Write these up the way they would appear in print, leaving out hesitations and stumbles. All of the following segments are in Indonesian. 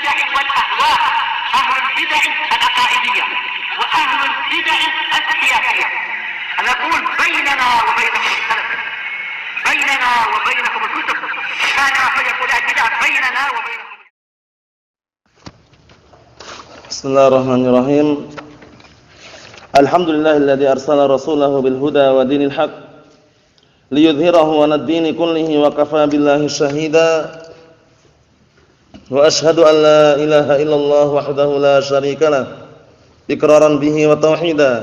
البدع والأهواء، أهل البدع العقائدية وأهل البدع السياسية. نقول بيننا وبينكم السلف، بيننا وبينكم الكتب، كان فيقول البدع بيننا وبينكم. بسم الله الرحمن الرحيم. الحمد لله الذي أرسل رسوله بالهدى ودين الحق ليظهره على الدين كله وكفى بالله شهيدا. وأشهد أن لا إله إلا الله وحده لا شريك له إقرارا به وتوحيدا.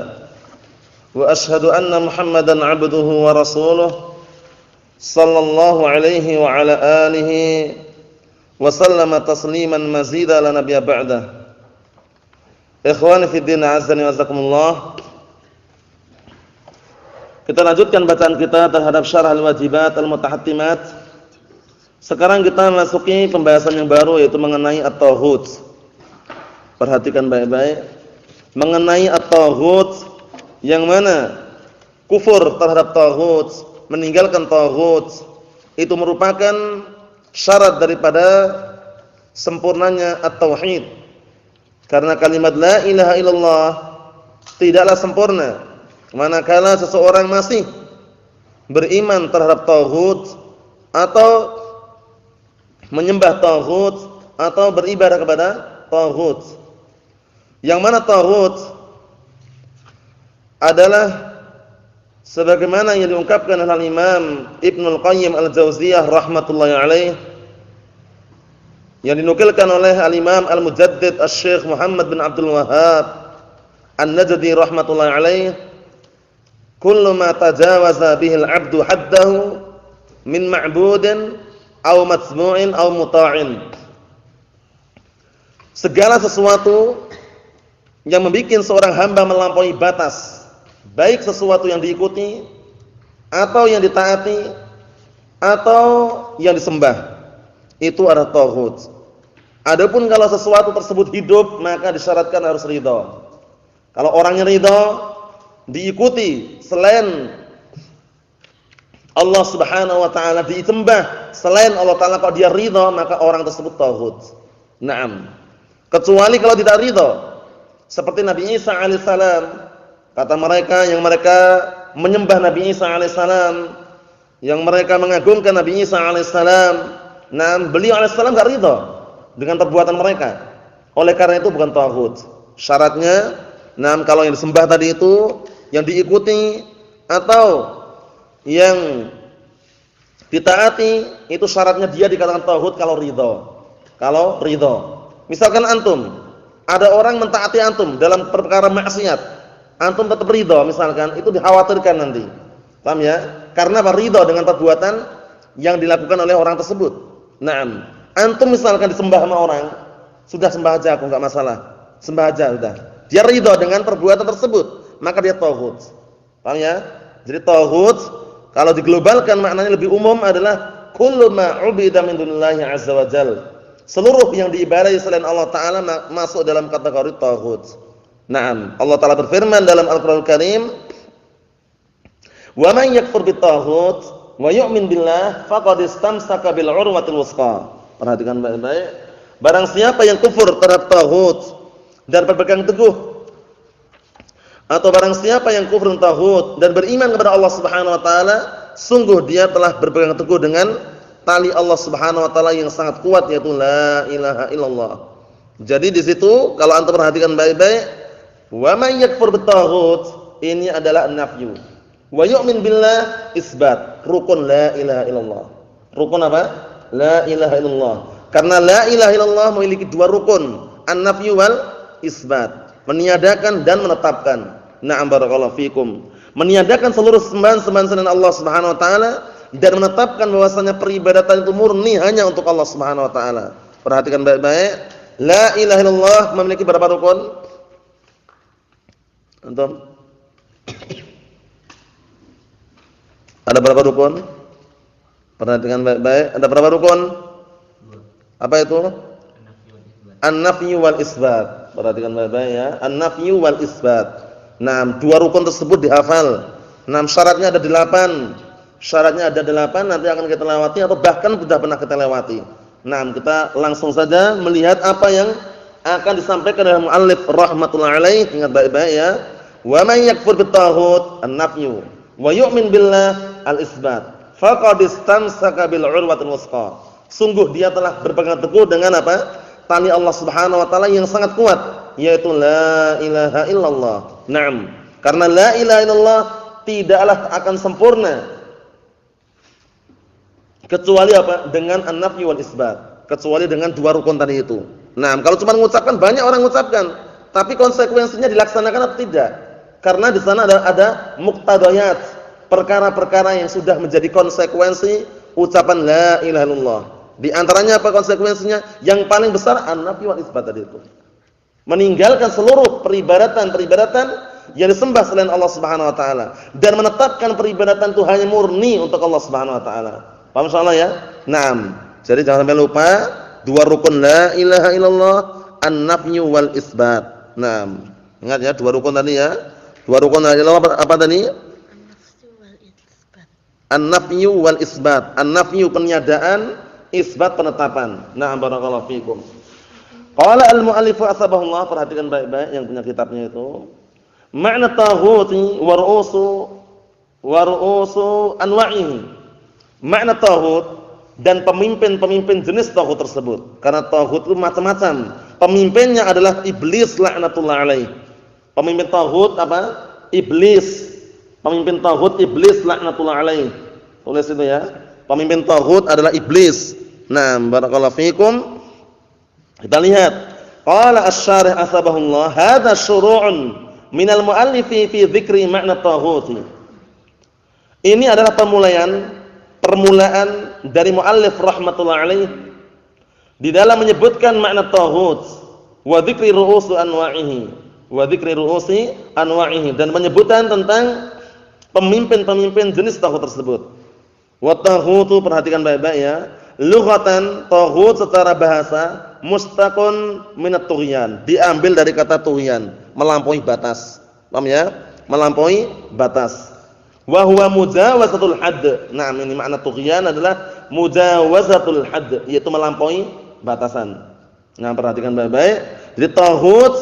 وأشهد أن محمدا عبده ورسوله صلى الله عليه وعلى آله وسلم تسليما مزيدا لا نبي بعده. Ikhwani fi din, azani wazakumullah. Kita lanjutkan bacaan kita terhadap syarah al-wajibat al-mutahattimat. Sekarang kita masuki pembahasan yang baru, yaitu mengenai at-taghut. Perhatikan baik-baik. Mengenai at-taghut, yang mana kufur terhadap taghut, meninggalkan taghut, itu merupakan syarat daripada sempurnanya at-tauhid. Karena kalimat la ilaha illallah tidaklah sempurna manakala seseorang masih beriman terhadap taghut atau menyembah taghut atau beribadah kepada taghut. Yang mana taghut adalah sebagaimana yang diungkapkan oleh Imam Ibnul Qayyim Al-Jauziyah rahmatullahi alaih, yang dinukilkan oleh al-Imam Al-Mujaddid Asy-Syaikh Muhammad bin Abdul Wahhab An-Najdi rahmatullahi alaih, kullu ma tajawaza bihi al-'abdu haddahu min ma'budin aw matsmu'in aw muta'in. Segala sesuatu yang membuat seorang hamba melampaui batas, baik sesuatu yang diikuti atau yang ditaati atau yang disembah, itu adalah taghut. Adapun kalau sesuatu tersebut hidup, maka disyaratkan harus ridha. Kalau orangnya ridha, diikuti selain Allah Subhanahu wa taala, disembah selain Allah taala, kalau dia ridha, maka orang tersebut taghut. Naam. Kecuali kalau tidak ridha, seperti Nabi Isa alaihissalam, kata mereka yang mereka menyembah Nabi Isa alaihissalam, yang mereka mengagungkan Nabi Isa alaihissalam, nah, beliau alaihissalam enggak ridha dengan perbuatan mereka. Oleh karena itu bukan taghut. Syaratnya, nah, kalau yang disembah tadi itu, yang diikuti atau yang ditaati, itu syaratnya dia dikatakan taghut kalau ridha. Kalau ridha. Misalkan antum, ada orang mentaati antum dalam perkara maksiat, antum tetap ridha misalkan, itu dikhawatirkan nanti. Paham ya? Karena ridha dengan perbuatan yang dilakukan oleh orang tersebut. Naam, antum misalkan disembah sama orang, sudah sembah aja, aku enggak masalah. Sembah aja sudah. Dia ridha dengan perbuatan tersebut, maka dia taghut. Paham ya? Jadi taghut kalau diglobalkan maknanya lebih umum adalah kullu ma 'ubida min dunillahi 'azza wa jalla. Seluruh yang diibadahi selain Allah taala masuk dalam kategori taghut. Naam, Allah taala berfirman dalam Al-Qur'anul Karim, "Wa man yakfur bit-taghut wa yu'min billah faqad istamsaka bil 'urwatil wuthqa." Perhatikan baik-baik. Barang siapa yang kufur terhadap taghut dan berpegang teguh, atau barang siapa yang kufur dengan taghut dan beriman kepada Allah Subhanahu wa taala, sungguh dia telah berpegang teguh dengan tali Allah Subhanahu wa taala yang sangat kuat, yaitu la ilaha illallah. Jadi di situ kalau antum perhatikan baik-baik, wa may yakfur bit-taghut, ini adalah nafyu. Wa yu'min billah, isbat. Rukun la ilaha illallah. Rukun apa? La ilaha illallah. Karena la ilaha illallah memiliki dua rukun, an-nafyu wal isbat. Meniadakan dan menetapkan. Na'am barakallahu fikum. Meniadakan seluruh sembahan-sembahan selain Allah Subhanahu wa taala dan menetapkan bahwasanya peribadatan itu murni hanya untuk Allah Subhanahu wa taala. Perhatikan baik-baik. La ilaha illallah memiliki berapa rukun? Antum? Ada berapa rukun? Perhatikan baik-baik. Ada berapa rukun? Apa itu? An-nafyu wal isbat. Perhatikan baik-baik ya. An-nafyu wal isbat. Nah, dua rukun tersebut dihafal. Nah, syaratnya ada 8. Syaratnya ada 8, nanti akan kita lewati atau bahkan sudah pernah kita lewati. Nah, kita langsung saja melihat apa yang akan disampaikan oleh muallif rahmatullah alaih. Ingat baik-baik ya. Wa may yakfur bit-taghut an-nafyu wa yu'min billah al-isbat faqad istamsaka bil 'urwatil wuthqa. Sungguh dia telah berpegang teguh dengan apa? Tali Allah Subhanahu wa taala yang sangat kuat, yaitu la ilaha illallah. Naam. Karena la ilaha illallah tidaklah akan sempurna kecuali apa? Dengan an-nafyu wal isbat. Kecuali dengan dua rukun tadi itu. Nah, kalau cuma mengucapkan, banyak orang mengucapkan, tapi konsekuensinya dilaksanakan atau tidak? Karena di sana ada muqtadayat, perkara-perkara yang sudah menjadi konsekuensi ucapan la ilaha illallah. Di antaranya apa konsekuensinya? Yang paling besar an-nafyu wal isbat tadi itu. Meninggalkan seluruh peribadatan yang disembah selain Allah Subhanahu wa taala dan menetapkan peribadatan itu hanya murni untuk Allah Subhanahu wa taala. Paham insyaallah ya? Naam. Jadi jangan sampai lupa dua rukun la ilaha illallah, an-nafyu wal isbat. Naam. Ingat ya dua rukun tadi ya. Dua rukun la ilaha illallah apa tadi? An-nafyu wal isbat. An-nafyu peniadaan, isbat penetapan. Naam barakallahu fikum. Qala al-mu'allif asbahullah, perhatikan baik-baik yang punya kitabnya itu. Makna taghuti wa ru'usu anwa'ihi. Makna taghut dan pemimpin-pemimpin jenis taghut tersebut. Karena taghut itu macam-macam. Pemimpinnya adalah iblis laknatullah alaih. Pemimpin taghut apa? Iblis. Pemimpin taghut iblis laknatullah alaih. Tulis itu ya. Pemimpin taghut adalah iblis. Nah, barakallahu fikum. Kita lihat. Qala asy-syarih asbahullah, hadza syuru'un minal muallifi fi dzikri makna taghut. Ini adalah permulaan dari muallif rahmatullah alaih di dalam menyebutkan makna taghut wa dzikri ru'usi anwa'ihi dan menyebutkan tentang pemimpin-pemimpin jenis taghut tersebut. Wa taghutu, perhatikan baik-baik ya, lughatan taghut secara bahasa mustaqun minat tughyan, diambil dari kata tughyan, melampaui batas. Paham ya? Melampaui batas. Wa huwa mujawazatul hadd. Nah, ini makna tughyan adalah mujawazatul hadd, yaitu melampaui batasan. Nah, perhatikan baik-baik. Jadi taghut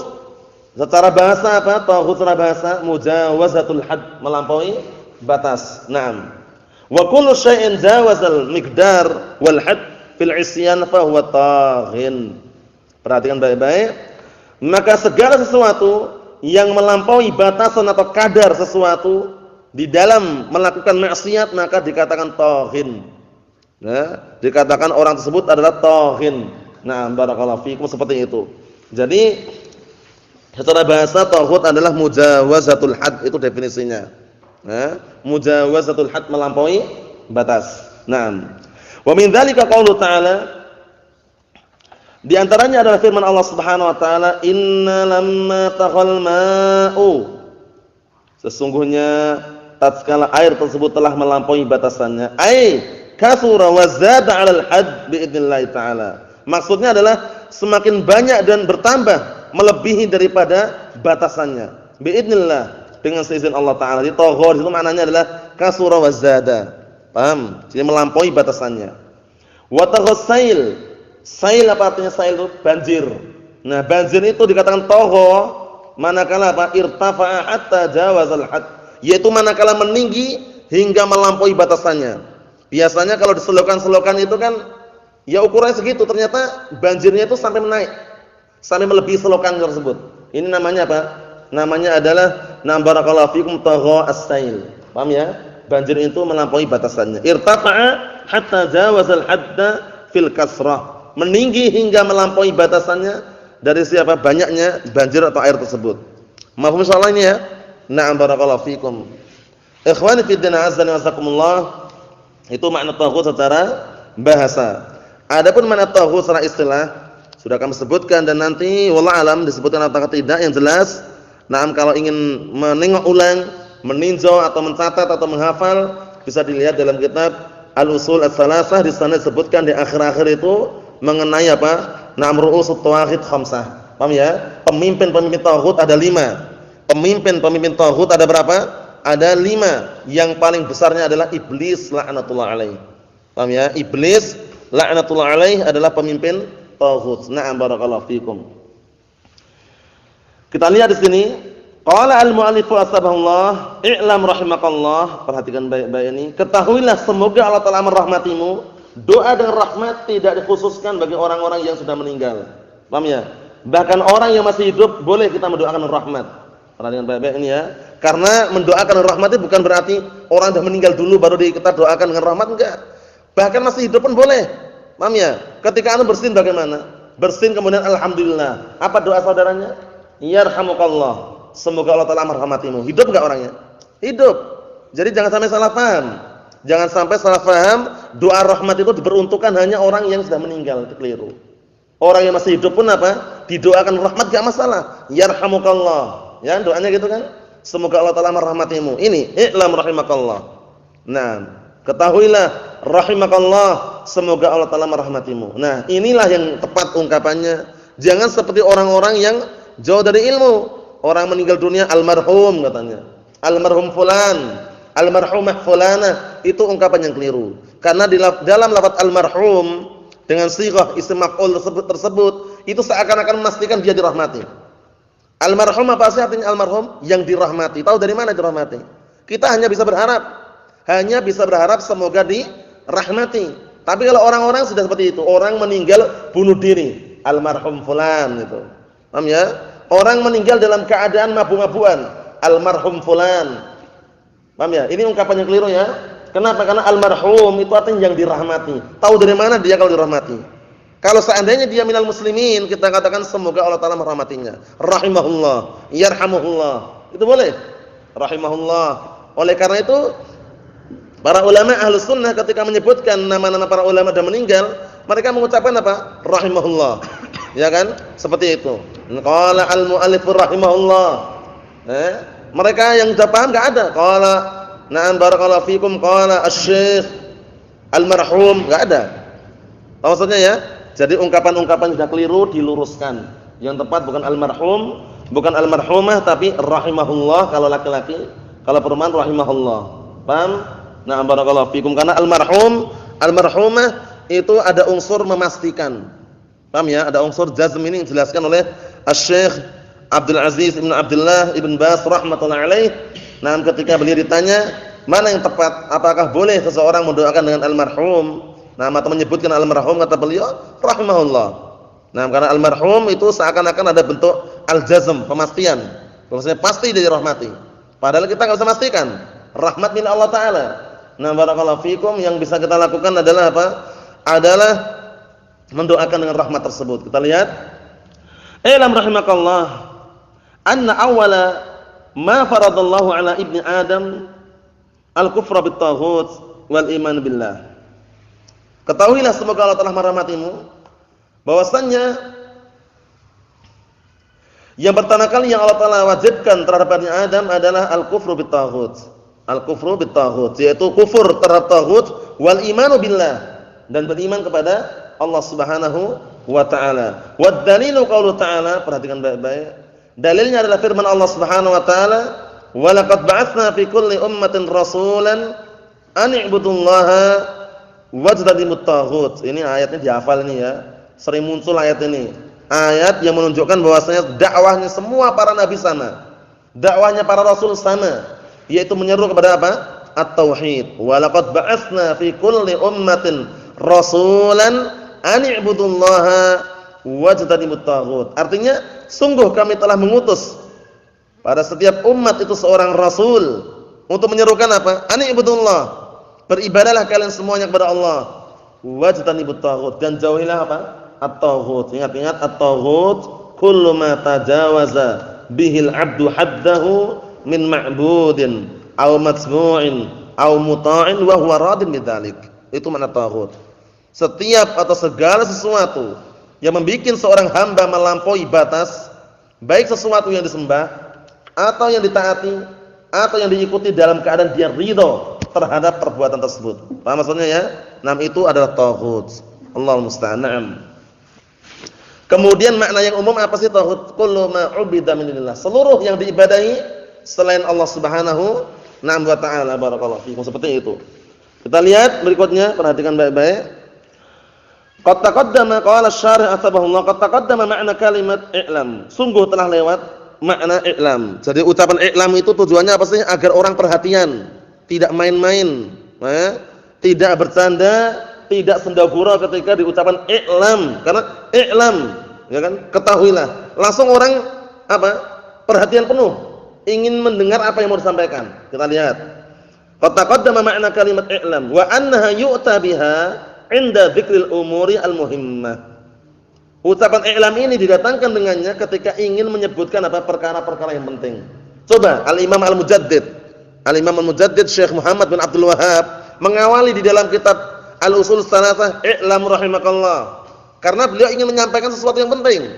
secara bahasa apa? Taghut secara bahasa mujawazatul hadd, melampaui batas. Naam. Wa kullu syai'in jawazal miqdar wal hadd fil isyan fa huwa taghin. Perhatikan baik-baik. Maka segala sesuatu yang melampaui batasan atau kadar sesuatu di dalam melakukan maksiat maka dikatakan taghin. Nah, dikatakan orang tersebut adalah taghin. Nah, barakallahu fikum, seperti itu. Jadi secara bahasa taghut adalah mujawazatul hadd, itu definisinya. Nah, mujawazatul hadd, melampaui batas. Nah, wa min dzalika qaulu ta'ala, di antaranya adalah firman Allah Subhanahu wa taala, inna lamma taghal ma'u, sesungguhnya tatkala air tersebut telah melampaui batasannya, ai kasura wa zada 'alal hadd biidznillah taala. Maksudnya adalah semakin banyak dan bertambah melebihi daripada batasannya. Biidznillah, dengan seizin Allah taala. Di taghut itu maknanya adalah kasura wa zada. Paham? Jadi melampaui batasannya. Wa taghassail. Sail apa artinya sail itu? Banjir. Nah, banjir itu dikatakan tagha manakala apa? Irtafa'a hatta jawazal hadd, yaitu manakala meninggi hingga melampaui batasannya. Biasanya kalau di selokan-selokan itu kan ya ukurannya segitu, ternyata banjirnya itu sampai menaik, sampai melebihi selokan tersebut. Ini namanya apa? Namanya adalah barakallahu fikum tagha as-sail. Paham ya? Banjir itu melampaui batasannya. Irtafa'a hatta jawazal hadda fil kasrah. Meninggi hingga melampaui batasannya dari siapa? Banyaknya banjir atau air tersebut. Mafhum insyaallah ini ya? Na'am barakallahu fikum. Ikhwani fi din azza wa jazakumullah, itu makna taghut secara bahasa. Adapun makna taghut secara istilah sudah kami sebutkan dan nanti wallahu alam disebutkan atau tidak yang jelas. Na'am, kalau ingin menengok ulang, meninjau atau mencatat atau menghafal bisa dilihat dalam kitab Al-Usul Ats-Tsalatsah, di sana disebutkan di akhir-akhir itu mengenai apa? Na'am ru'usut tawaghit khamsah. Paham ya? Pemimpin-pemimpin taghut ada 5. Pemimpin-pemimpin taghut ada berapa? Ada 5. Yang paling besarnya adalah iblis laknatullah alaih. Paham ya? Iblis la'natullah alaih adalah pemimpin taghut. Na'am barakallahu fikum. Kita lihat di sini, qala al-mu'allif asbahullah, i'lam rahimakallah, perhatikan baik-baik ini, ketahuilah semoga Allah Taala merahmatimu. Doa dengan rahmat tidak dikhususkan bagi orang-orang yang sudah meninggal. Paham ya? Bahkan orang yang masih hidup boleh kita mendoakan rahmat. Perhatikan baik-baik ini ya. Karena mendoakan rahmat itu bukan berarti orang sudah meninggal dulu baru kita doakan dengan rahmat, enggak. Bahkan masih hidup pun boleh. Paham ya? Ketika anda bersin bagaimana? Bersin kemudian alhamdulillah. Apa doa saudaranya? Yarhamukallah. Semoga Allah Taala merahmatimu. Hidup enggak orangnya? Hidup. Jadi jangan sampai salah paham. Jangan sampai salah paham, doa rahmat itu diperuntukkan hanya orang yang sudah meninggal, itu keliru. Orang yang masih hidup pun apa? Didoakan rahmat enggak masalah. Yarhamukallah. Ya, doanya gitu kan? Semoga Allah Taala merahmatimu. Ini i'lam rahimakallah. Nah, ketahuilah rahimakallah, semoga Allah Taala merahmatimu. Nah, inilah yang tepat ungkapannya. Jangan seperti orang-orang yang jauh dari ilmu. Orang meninggal dunia almarhum katanya. Almarhum fulan, almarhumah fulana, itu ungkapan yang keliru. Karena dalam lafaz almarhum dengan sighah isim maf'ul tersebut itu seakan-akan memastikan dia dirahmati. Almarhum apa sih artinya almarhum? Yang dirahmati. Tahu dari mana dirahmati? Kita hanya bisa berharap semoga dirahmati. Tapi kalau orang-orang sudah seperti itu, orang meninggal bunuh diri, almarhum fulan itu. Paham ya? Orang meninggal dalam keadaan mabuk-mabukan, almarhum fulan. Paham ya? Ini ungkapan yang keliru ya. Kenapa? Karena almarhum itu artinya yang dirahmati. Tahu dari mana dia kalau dirahmati? Kalau seandainya dia minal muslimin, kita katakan semoga Allah Taala merahmatinya. Rahimahullah, yarhamuhullah. Itu boleh. Rahimahullah. Oleh karena itu para ulama Ahlus Sunnah ketika menyebutkan nama-nama para ulama dan meninggal, mereka mengucapkan apa? Rahimahullah. Ya kan? Seperti itu. Qala al-mu'allif rahimahullah. Mereka yang sudah paham enggak ada. Qala na'am barakallahu fikum, qala asy-syekh al-marhum, enggak ada. Maksudnya ya? Jadi ungkapan-ungkapan sudah keliru diluruskan. Yang tepat bukan almarhum, bukan almarhumah, tapi rahimahullah kalau laki-laki, kalau perempuan rahimahullah. Paham? Nah, barakallahu fikum, karena almarhum, almarhumah itu ada unsur memastikan. Paham ya? Ada unsur jazm ini dijelaskan oleh Asy-Syaikh Abdul Aziz Ibn Abdullah Ibn Baz rahmatullahi alaih. Nah, ketika beliau ditanya, mana yang tepat? Apakah boleh seseorang mendoakan dengan almarhum? Nah, atau menyebutkan almarhum, kata beliau, rahimahullah. Nah, karena almarhum itu seakan-akan ada bentuk al-jazm, pemastian. Maksudnya pasti dia dirahmati. Padahal kita enggak bisa memastikan. Rahmat milik Allah Taala. Nah, barakallahu fikum, yang bisa kita lakukan adalah apa? Adalah mendoakan dengan rahmat tersebut. Kita lihat. Ilam rahimakallah, anna awwala ma faradallahu ala ibni Adam al-kufra bit-taghut wal iman billah. Ketahuilah semoga Allah telah merahmatimu bahwasannya yang pertama kali yang Allah Taala wajibkan terhadap Bani Adam adalah al-kufru bit-taghut. Al-kufru bit-taghut, yaitu kufur terhadap taghut wal imanu billah, dan beriman kepada Allah Subhanahu wa taala. Wad dalilu qaulu ta'ala, perhatikan baik-baik. Dalilnya adalah firman Allah Subhanahu wa taala, "Wa laqad ba'atsna fi kulli ummatin rasulan an i'budullaha wajtanibut taghut." Ini ayatnya dihafal ini ya. Sering muncul ayat ini. Ayat yang menunjukkan bahwasanya dakwahnya semua para nabi sama. Dakwahnya para rasul sama, yaitu menyeru kepada apa? At-tauhid. Wa laqad ba'atsna fi kulli ummatin rasulan an i'budullaha wajtanibut taghut. Artinya, sungguh kami telah mengutus pada setiap umat itu seorang rasul untuk menyerukan apa? An i'budullah. Beribadahlah kalian semuanya kepada Allah. Wajtanibut taghut, dan jauhilah apa? At-taghut. Ingat-ingat, at-taghut kullu ma tajawaza bihil 'abdu haddahu min ma'budin aw matbu'in aw muta'in wa huwa radin bidzalik. Itu makna taghut. Setiap atau segala sesuatu yang membuat seorang hamba melampaui batas, baik sesuatu yang disembah atau yang ditaati atau yang diikuti dalam keadaan dia ridha terhadap perbuatan tersebut. Paham maksudnya ya? Nam itu adalah taghut. Allahu musta'an. Kemudian makna yang umum apa sih taghut? Kullu ma 'ubida min dunillah. Seluruh yang diibadahi selain Allah Subhanahu wa ta'ala. Barakallahu fiikum. Seperti itu. Kita lihat berikutnya, perhatikan baik-baik. Qad taqaddama qala asy-syarih atsabahullah qad taqaddama makna kalimat i'lam. Sungguh telah lewat makna i'lam. Jadi ucapan i'lam itu tujuannya apa sih? Agar orang perhatian, tidak main-main, tidak bercanda, tidak sendagura ketika diucapkan i'lam. Karena i'lam, ya kan? Ketahuilah. Langsung orang apa? Perhatian penuh, ingin mendengar apa yang mau disampaikan. Kita lihat. Qad taqaddama makna kalimat i'lam wa annaha yu'ta biha 'inda dzikril umuri al-muhimmah. Ucapan i'lam ini didatangkan dengannya ketika ingin menyebutkan apa? Perkara-perkara yang penting. Coba Al-Imam Al-Mujaddid Syekh Muhammad bin Abdul Wahhab mengawali di dalam kitab Al-Usul Tsalatsah i'lam rahimakallah. Karena beliau ingin menyampaikan sesuatu yang penting.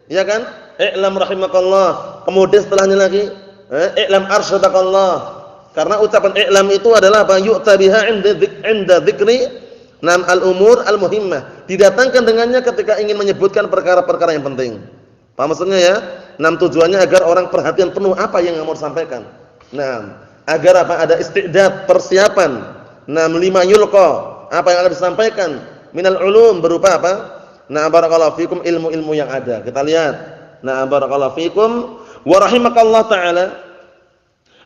Ya kan? I'lam rahimakallah. Kemudian setelahnya lagi i'lam arsyadakallah. Karena ucapan i'lam itu adalah apa? Yu'ta biha 'inda dzikri nam al-umur al-muhimmah, didatangkan dengannya ketika ingin menyebutkan perkara-perkara yang penting. Paham maksudnya ya? Nam tujuannya agar orang perhatian penuh apa yang mau disampaikan. Nah, agar apa? Ada isti'dad, persiapan. Nam lima yulqa, apa yang akan disampaikan minal ulum berupa apa? Nah, barakallahu fikum ilmu-ilmu yang ada. Kita lihat. Nah, barakallahu fikum wa rahimakallah taala.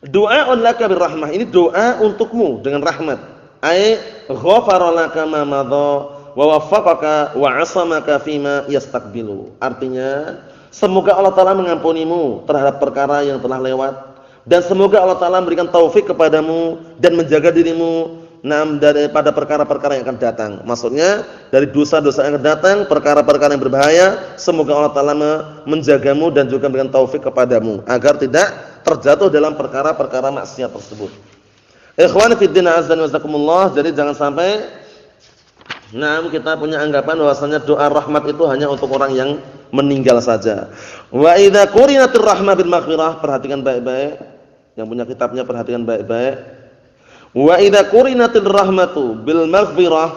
Du'aun laka birrahmah. Ini doa untukmu dengan rahmat. Ai ghafara laka ma madha wa waffaqaka wa 'asamaka fima yastaqbilu. Artinya, semoga Allah Taala mengampunimu terhadap perkara yang telah lewat dan semoga Allah Taala memberikan taufik kepadamu dan menjaga dirimu daripada perkara-perkara yang akan datang. Maksudnya, dari dosa-dosa yang akan datang, perkara-perkara yang berbahaya, semoga Allah Taala menjagamu dan juga memberikan taufik kepadamu agar tidak terjatuh dalam perkara-perkara maksiat tersebut. Ikhwani fid din azza wa jazakumullah, jadi jangan sampai kita punya anggapan bahwasanya doa rahmat itu hanya untuk orang yang meninggal saja. Wa idza qurinatir rahmah bil maghfirah, perhatikan baik-baik. Yang punya kitabnya perhatikan baik-baik. Wa idza qurinatir rahmatu bil maghfirah,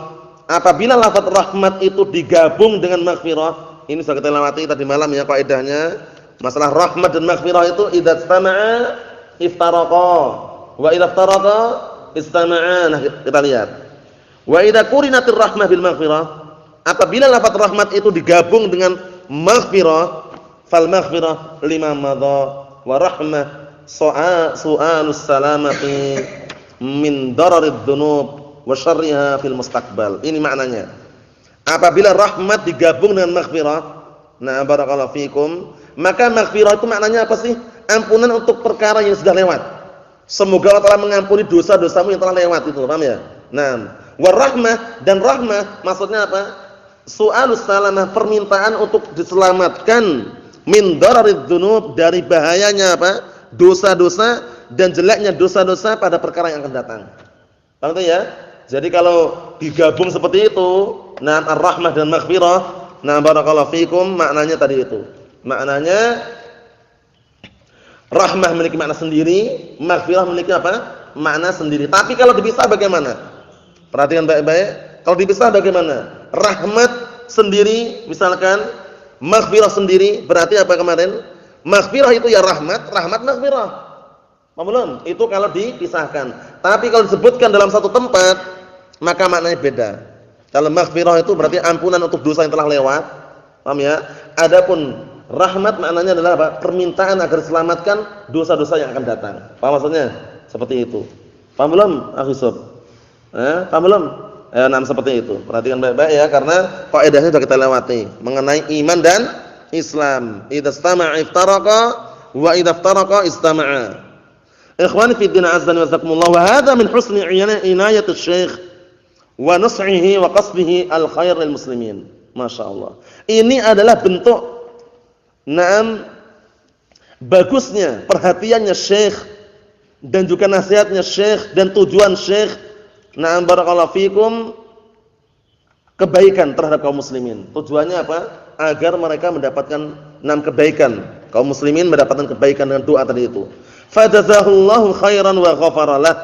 apabila lafaz rahmat itu digabung dengan maghfirah, ini sudah kita lewati tadi malam ya kaidahnya. Masalah rahmat dan maghfirah itu idza istama'a iftaraqa. Wa idza iftaraqa istama'a. Nah, kita lihat. Wa idza qurinatir rahmah bil maghfirah, apabila lafaz rahmat itu digabung dengan maghfirah, fal maghfirah lima madha wa rahmah su'alus salamati min dararid dzunub wa syarriha fil mustaqbal. Ini maknanya. Apabila rahmat digabung dengan maghfirah, nah barakallahu fikum, maka maghfirah itu maknanya apa sih? Ampunan untuk perkara yang sudah lewat. Semoga Allah Taala mengampuni dosa-dosamu yang telah lewat itu, paham ya? Nah, warahmah dan rahmah maksudnya apa? Su'alus salamah, permintaan untuk diselamatkan min dararidz dzunub, dari bahayanya apa? Dosa-dosa dan jeleknya dosa-dosa pada perkara yang akan datang. Paham ya? Jadi kalau digabung seperti itu, nah ar-rahmah dan maghfirah, nah barakallahu fikum, maknanya tadi itu. Maknanya rahmah memiliki makna sendiri, maghfirah memiliki apa? Makna sendiri. Tapi kalau dipisah bagaimana? Perhatikan baik-baik. Kalau dipisah bagaimana? Rahmat sendiri misalkan, maghfirah sendiri, berarti apa kemarin? Maghfirah itu ya rahmat, rahmat maghfirah. Paham belum? Itu kalau dipisahkan. Tapi kalau disebutkan dalam satu tempat, maka maknanya beda. Kalau maghfirah itu berarti ampunan untuk dosa yang telah lewat. Paham ya? Adapun rahmat maknanya adalah apa? Permintaan agar diselamatkan dosa-dosa yang akan datang. Paham maksudnya? Seperti itu. Paham belum? Akhusub. Paham belum? Seperti itu. Perhatikan baik-baik ya, karena kaidahnya sudah kita lewati mengenai iman dan Islam. Idza istama'a iftaraqa wa idza iftaraqa istama'a. Ikhwani fi din azza wa jazakumullah, wa hadha min husni inayati asy-syekh wa nus'ihi wa qasdihi al-khair lil muslimin. Masyaallah. Ini adalah bentuk bagusnya perhatiannya Syekh dan juga nasihatnya Syekh dan tujuan Syekh, barakallahu fikum, kebaikan terhadap kaum muslimin. Tujuannya apa? Agar mereka mendapatkan kebaikan. Kaum muslimin mendapatkan kebaikan dengan doa tadi itu. Fajazahullahu khairan wa ghafara lah.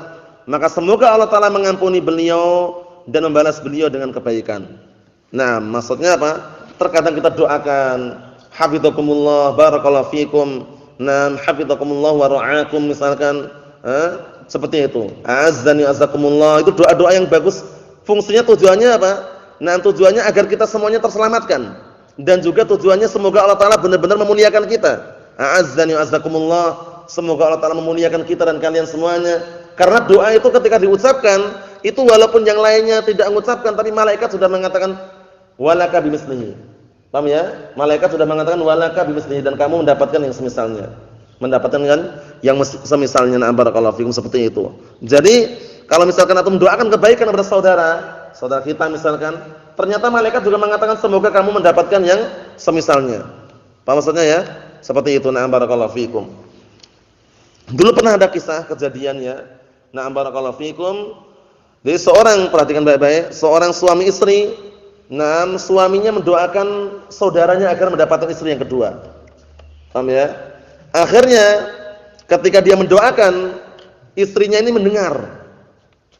Maka semoga Allah Taala mengampuni beliau dan membalas beliau dengan kebaikan. Nah, maksudnya apa? Terkadang kita doakan hafizakumullah, barakallahu fikum, hafizakumullah wa ra'akum misalkan, seperti itu. Azzani azzakumullah, itu doa-doa yang bagus. Fungsinya tujuannya apa? Nah, tujuannya agar kita semuanya terselamatkan dan juga tujuannya semoga Allah taala benar-benar memuliakan kita. A'azzani wa azzakumullah. Semoga Allah taala memuliakan kita dan kalian semuanya. Karena doa itu ketika diucapkan, itu walaupun yang lainnya tidak mengucapkan tapi malaikat sudah mengatakan walaka bimislihi. Paham ya? Malaikat sudah mengatakan walaka bimislihi dan kamu mendapatkan yang semisalnya. Mendapatkan kan yang semisalnya. Nah, barakallahu fikum seperti itu. Jadi, kalau misalkan antum mendoakan kebaikan kepada saudara kita misalkan, ternyata malaikat juga mengatakan semoga kamu mendapatkan yang semisalnya. Apa maksudnya ya? Seperti itu. Na'am barakallahu fikum. Dulu pernah ada kisah kejadiannya. Na'am barakallahu fikum. Jadi seorang, perhatikan baik-baik, seorang suami istri, suaminya mendoakan saudaranya agar mendapatkan istri yang kedua. Paham ya? Akhirnya ketika dia mendoakan, istrinya ini mendengar.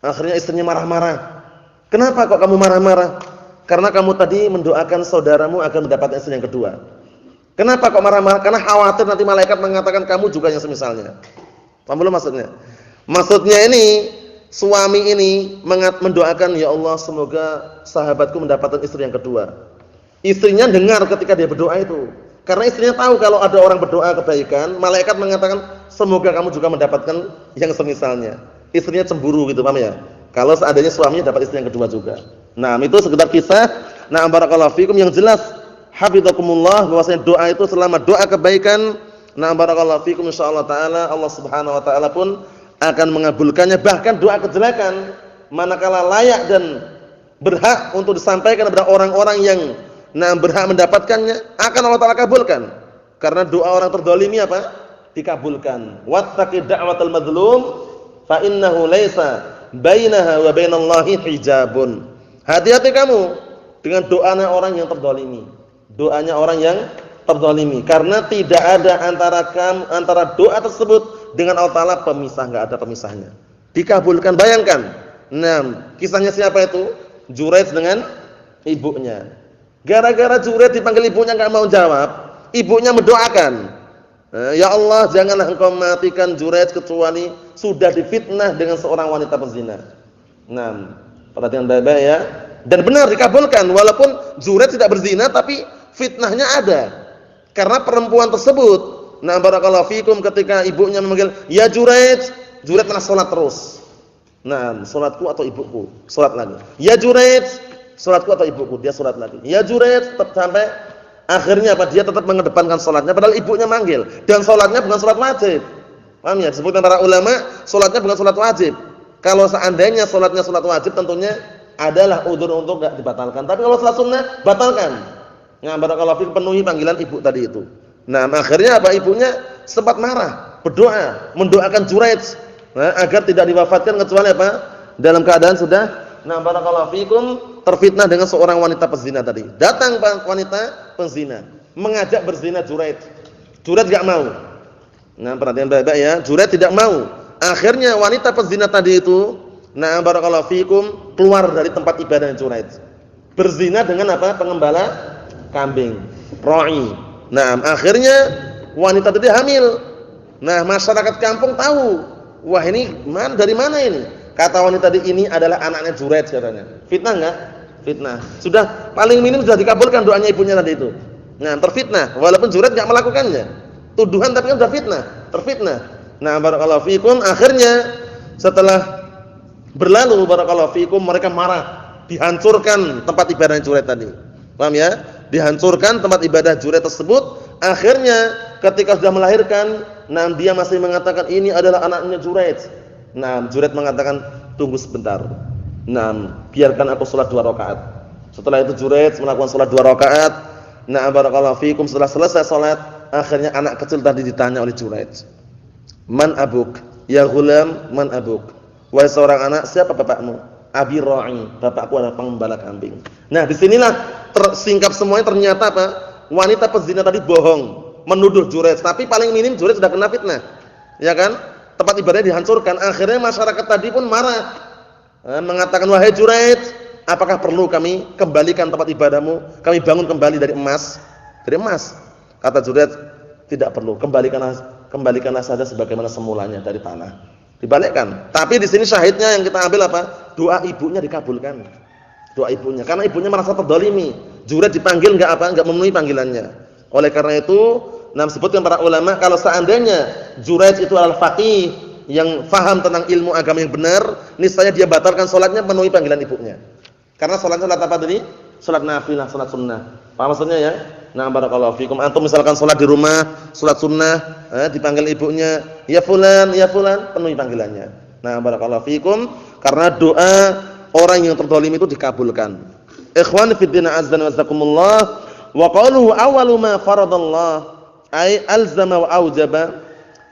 Akhirnya istrinya marah-marah. Kenapa kok kamu marah-marah? Karena kamu tadi mendoakan saudaramu agar mendapatkan istri yang kedua. Kenapa kok marah-marah? Karena khawatir nanti malaikat mengatakan kamu juga yang semisalnya. Paham belum maksudnya? Maksudnya ini, suami ini mendoakan, ya Allah semoga sahabatku mendapatkan istri yang kedua. Istrinya dengar ketika dia berdoa itu. Karena istrinya tahu kalau ada orang berdoa kebaikan, malaikat mengatakan semoga kamu juga mendapatkan yang semisalnya. Istrinya cemburu gitu, paham ya? Kalau seandainya suaminya dapat istri yang kedua juga. Nah, itu sekedar kisah. Nah, barakallahu fikum, yang jelas hafizakumullah bahwasanya doa itu selama doa kebaikan, nah barakallahu fikum insyaallah taala Allah Subhanahu wa taala pun akan mengabulkannya. Bahkan doa kejelekan manakala layak dan berhak untuk disampaikan kepada orang-orang yang berhak mendapatkannya, akan Allah taala kabulkan. Karena doa orang terdolimi apa? Dikabulkan. Wattaqi da'watal madlum fa innahu laisa bainaha wa bainallahi hijabun. Hati-hati kamu dengan doanya orang yang terdolimi. Doanya orang yang terdolimi. Karena tidak ada antara doa tersebut dengan Allah Ta'ala pemisah, enggak ada pemisahnya. Dikabulkan. Bayangkan. Nah, kisahnya siapa itu? Juraij dengan ibunya. Gara-gara Juraij dipanggil ibunya enggak mau jawab, ibunya mendoakan. Ya Allah, janganlah engkau matikan Juraij kecuali sudah difitnah dengan seorang wanita pezina. Nah, perhatian baik-baik ya. Dan benar dikabulkan walaupun Juraij tidak berzina tapi fitnahnya ada. Karena perempuan tersebut, nah barakallahu fikum, ketika ibunya memanggil, "Ya Juraij," Juraij malah salat terus. Nah, salatku atau ibuku? Salat lagi. "Ya Juraij," salatku atau ibuku? Dia salat lagi. "Ya Juraij," sampai akhirnya apa? Dia tetap mengedepankan salatnya padahal ibunya manggil, dan salatnya bukan salat wajib. Paham ya? Disebutkan para ulama, salatnya bukan salat wajib. Kalau seandainya salatnya salat wajib tentunya adalah udzur untuk enggak dibatalkan. Tapi kalau salat sunnah batalkan. Nah, barakallahu fikum, penuhi panggilan ibu tadi itu. Nah, akhirnya apa? Ibunya sempat marah, berdoa, mendoakan Juraij agar tidak diwafatkan kecuali apa? Dalam keadaan sudah barakallahu fikum terfitnah dengan seorang wanita pezina tadi. Datang wanita pezina, mengajak berzina Juraij. Juraij enggak mau. Nah, perhatian baik-baik ya, Juraij tidak mau. Akhirnya wanita pezina tadi itu, barakallahu fikum, keluar dari tempat ibadah Juraij. Berzina dengan apa? Pengembala kambing, ra'i. Nah, akhirnya wanita tadi hamil. Nah, masyarakat kampung tahu, wah ini dari mana ini? Kata wanita tadi, ini adalah anaknya Juraij katanya. Fitnah enggak? Fitnah. Sudah paling minim sudah dikabulkan doanya ibunya tadi itu. Nah, terfitnah walaupun Juraij enggak melakukannya. Tuduhan tapi kan sudah fitnah, terfitnah. Nah, barakallahu fikum, akhirnya setelah berlalu barakallahu fikum, mereka marah, dihancurkan tempat ibadah Juraij tadi. Paham ya? Dihancurkan tempat ibadah Juraij tersebut. Akhirnya ketika sudah melahirkan, dia masih mengatakan ini adalah anaknya Juraij. Juraij mengatakan, tunggu sebentar. Biarkan aku sholat 2 rakaat. Setelah itu Juraij melakukan sholat 2 rakaat. Barakallahu fikum, setelah selesai sholat, akhirnya anak kecil tadi ditanya oleh Juraij, "Man abuk?" "Ya ghulam, man abuk?" "Wahai seorang anak, siapa bapakmu?" "Abi ra'i," bapakku adalah pengembala kambing. Nah, disinilah tersingkap semuanya. Ternyata apa? Wanita pezina tadi bohong, menuduh Juraij, tapi paling minim Juraij sudah kena fitnah. Ya kan? Tempat ibadahnya dihancurkan. Akhirnya masyarakat tadi pun marah, mengatakan, "Wahai Juraij, apakah perlu kami kembalikan tempat ibadahmu? Kami bangun kembali dari emas." Dari emas. Kata Juraij, "Tidak perlu, kembalikanlah saja sebagaimana semulanya dari tanah." Dibalikkan. Tapi di sini syahidnya yang kita ambil apa? Doa ibunya dikabulkan. Doa ibunya karena ibunya merasa terdolimi. Juret dipanggil enggak memenuhi panggilannya. Oleh karena itu, sebutkan para ulama kalau seandainya Juret itu adalah faqih yang faham tentang ilmu agama yang benar, niscaya dia batalkan salatnya memenuhi panggilan ibunya. Karena salatnya salat apa tadi? Salat nafilah, salat sunnah. Paham maksudnya ya? Nah, barakallahu fikum. Antum misalkan salat di rumah, salat sunnah, dipanggil ibunya, ya fulan, penuhi panggilannya. Nah, barakallahu fikum, karena doa orang yang terzalim itu dikabulkan. Ikhwani fid din azza wa jazakumullah, wa qaluhu awwalu ma faradallah ay alzama wa aujaba.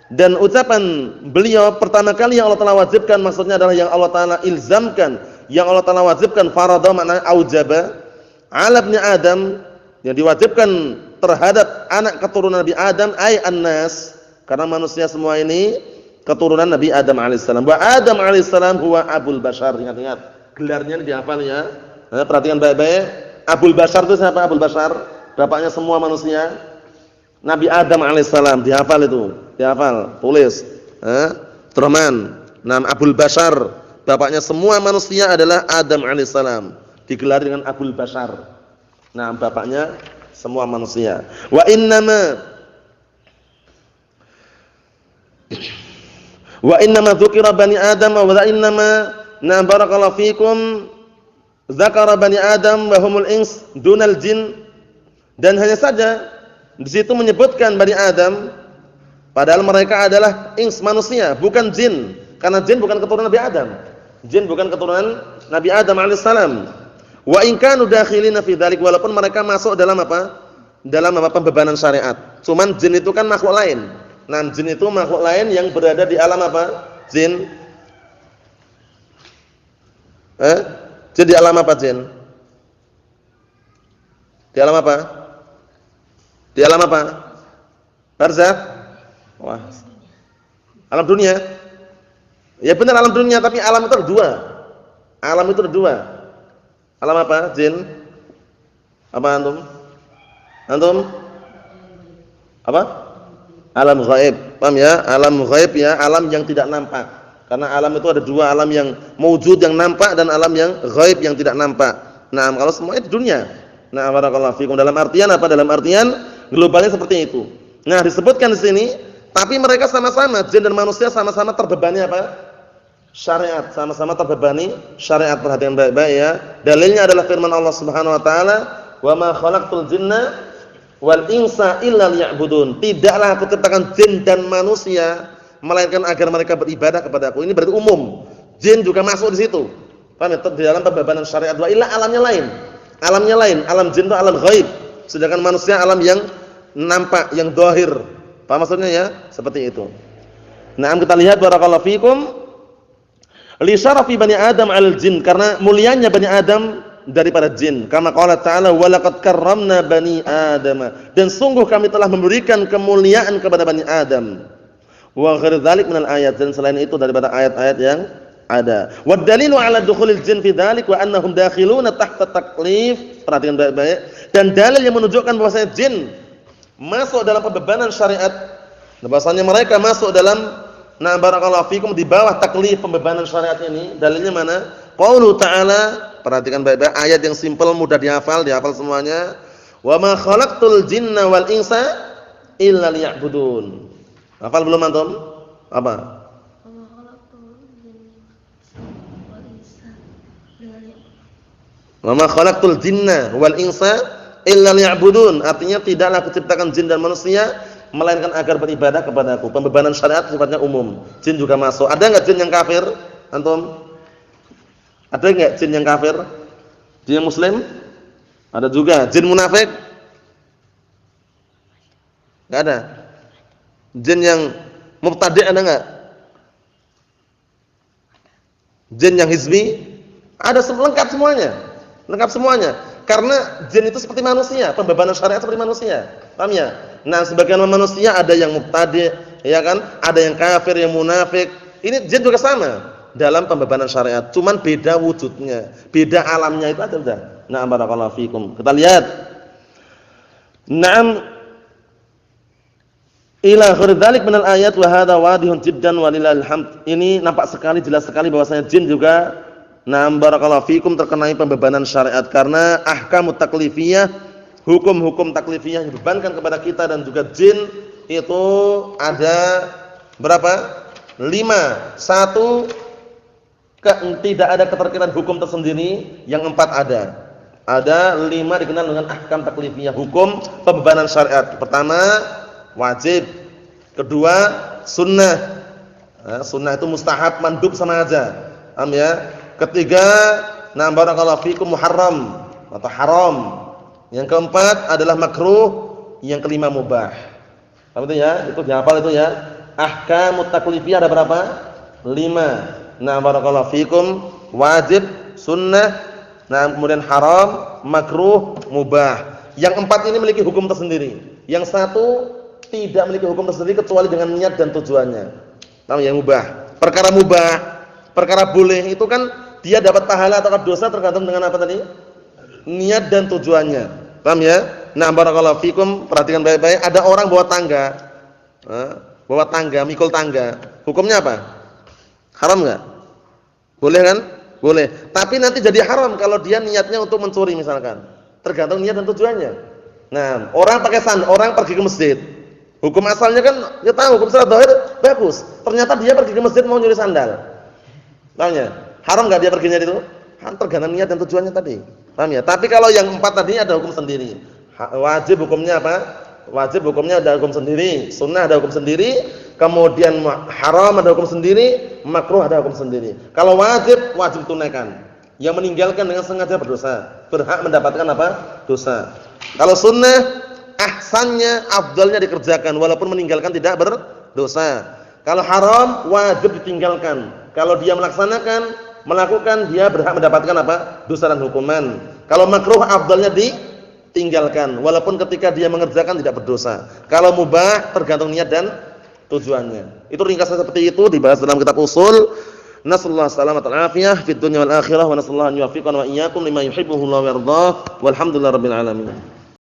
Dan ucapan beliau pertama kali yang Allah Taala wajibkan maksudnya adalah yang Allah Taala ilzamkan, yang Allah Taala wajibkan, farada maknanya aujaba, ala ibni Adam, yang diwajibkan terhadap anak keturunan Nabi Adam ay annas, karena manusia semua ini keturunan Nabi Adam alaihissalam. Wa Adam alaihissalam huwa abul bashar. Ingat-ingat gelarnya dihafal ya. Perhatikan baik-baik. Abul bashar itu siapa? Abul bashar bapaknya semua manusia. Nabi Adam alaihissalam, dihafal itu. Dihafal, tulis. Abdurrahman. Abul bashar, bapaknya semua manusia adalah Adam alaihissalam. Digelar dengan Abul bashar. Bapaknya semua manusia. Wa innama dzukira bani Adam wa innama barakallahu fikum dzakara bani Adam wa humul ins dunal jin, dan hanya saja di situ menyebutkan bani Adam padahal mereka adalah ins manusia bukan jin, karena jin bukan keturunan Nabi Adam. Jin bukan keturunan Nabi Adam alaihissalam. Wa in kanu dakhilina fi dzalik, walaupun mereka masuk dalam apa? Dalam pembebanan syariat. Cuman jin itu kan makhluk lain. Jin itu makhluk lain yang berada di alam apa? Jin. Jin di alam apa jin? Di alam apa? Di alam apa? Barzakh? Wah. Alam dunia. Ya benar alam dunia, tapi alam itu ada dua. Alam itu ada dua. Alam apa? Jin. Apa antum? Antum? Apa? Alam ghaib. Paham ya? Alam ghaib ya, alam yang tidak nampak. Karena alam itu ada dua, alam yang maujud yang nampak dan alam yang ghaib yang tidak nampak. Kalau semuanya di dunia. Barakallahu fikum. Dalam artian apa? Dalam artian globalnya seperti itu. Disebutkan di sini, tapi mereka sama-sama jin dan manusia sama-sama terbebani apa? Syariat, sama-sama terbebani syariat. Perhatian baik-baik ya. Dalilnya adalah firman Allah Subhanahu wa taala, "Wa ma khalaqtul jinna wal insa illa liya'budun." Tidaklah aku ciptakan jin dan manusia melainkan agar mereka beribadah kepada aku. Ini berarti umum. Jin juga masuk di situ. Paham ya? Di dalam pembebanan syariat. Wa illa alamnya lain. Alamnya lain. Alam jin itu alam ghaib. Sedangkan manusia alam yang nampak, yang zahir. Paham maksudnya ya? Seperti itu. Kita lihat barakallahu fikum. Li syarafi bani Adam 'alal jin, karena mulianya bani Adam daripada jin. Kama qala ta'ala wa laqad karramna bani Adam, dan sungguh kami telah memberikan kemuliaan kepada bani Adam. Wa ghair dzalik minal ayat, dan selain itu daripada ayat-ayat yang ada. Wa dalilu 'ala dukhulil jin fi dzalik wa annahum dakhiluna tahta taklif. Perhatikan baik-baik. Dan dalil yang menunjukkan bahwasanya jin masuk dalam pembebanan syariat. Bahwasanya mereka masuk dalam barakallahu fikum di bawah taklif pembebanan syariat ini. Dalilnya mana? Qaulu ta'ala, perhatikan baik-baik ayat yang simpel mudah dihafal semuanya. Wa ma khalaqtul jinna wal insa illa liya'budun. Hafal belum antum? Apa? Wa ma khalaqtul jinna wal insa illa liya'budun. Artinya tidaklah kuciptakan jin dan manusia melainkan agar beribadah kepadaku. Pembebanan syariat sifatnya umum. Jin juga masuk. Ada enggak jin yang kafir? Antum? Ada enggak jin yang kafir? Jin yang muslim? Ada juga. Jin munafik? Enggak ada. Jin yang mubtadi' ada enggak? Jin yang hizbi? Ada, lengkap semuanya. Lengkap semuanya. Karena jin itu seperti manusia, pembebanan syariat seperti manusia. Paham ya? Sebagian manusia ada yang mubtadi', ya kan? Ada yang kafir, yang munafik. Ini jin juga sama dalam pembebanan syariat, cuman beda wujudnya, beda alamnya itu ada udah. Barakallahu fikum. Kita lihat. Ila ghairi dzalik minal ayat wa hadha wadihun jiddan walillahil hamd. Ini nampak sekali, jelas sekali bahwasanya jin juga Naam barakallahu fikum terkenai pembebanan syariat karena ahkamut taklifiyah, hukum-hukum taklifiyah yang dibebankan kepada kita dan juga jin itu ada berapa? 5. 1 tidak ada keterkaitan hukum tersendiri, yang 4 ada. Ada 5 dikenal dengan ahkam taklifiyah, hukum pembebanan syariat. Pertama, wajib. Kedua, sunnah. Nah, sunnah itu mustahab, mandub sama aja. Paham ya? Ketiga, na barakallahu fikum muharram atau haram. Yang keempat adalah makruh, yang kelima mubah. Paham itu ya? Itu dihafal itu ya. Ahkamut taklifiyah ada berapa? 5. Na barakallahu fikum, wajib, sunnah, nah kemudian haram, makruh, mubah. Yang 4 ini memiliki hukum tersendiri. Yang 1 tidak memiliki hukum tersendiri kecuali dengan niat dan tujuannya. Paham ya? Mubah. Perkara mubah, perkara boleh itu kan dia dapat pahala atau dosa tergantung dengan apa tadi? Niat dan tujuannya. Paham ya? Nah, barakallahu fikum, perhatikan baik-baik. Ada orang bawa tangga. Bawa tangga, mikul tangga. Hukumnya apa? Haram enggak? Boleh kan? Boleh. Tapi nanti jadi haram kalau dia niatnya untuk mencuri misalkan. Tergantung niat dan tujuannya. Nah, orang pakai orang pergi ke masjid. Hukum asalnya kan dia tahu hukum secara zahir bagus. Ternyata dia pergi ke masjid mau nyuri sandal. Paham ya? Haram enggak dia perginya itu? Tergantung niat dan tujuannya tadi. Paham ya? Tapi kalau yang 4 tadi ada hukum sendiri. Wajib hukumnya apa? Wajib hukumnya ada hukum sendiri, sunnah ada hukum sendiri, kemudian haram ada hukum sendiri, makruh ada hukum sendiri. Kalau wajib, wajib tunaikan. Yang meninggalkan dengan sengaja berdosa, berhak mendapatkan apa? Dosa. Kalau sunnah, ahsannya, afdalnya dikerjakan walaupun meninggalkan tidak berdosa. Kalau haram, wajib ditinggalkan. Kalau dia melakukan, dia berhak mendapatkan apa? Dosa dan hukuman. Kalau makruh, afdalnya ditinggalkan walaupun ketika dia mengerjakan tidak berdosa. Kalau mubah tergantung niat dan tujuannya. Itu ringkasan seperti itu dibahas dalam kitab usul. Nasallahu alaihi wa afiyah fid dunya wal akhirah wa nasallahu an yuwaffiqana wa iyyakum lima yuhibbuhu wa yardah. Walhamdulillahirabbil alamin.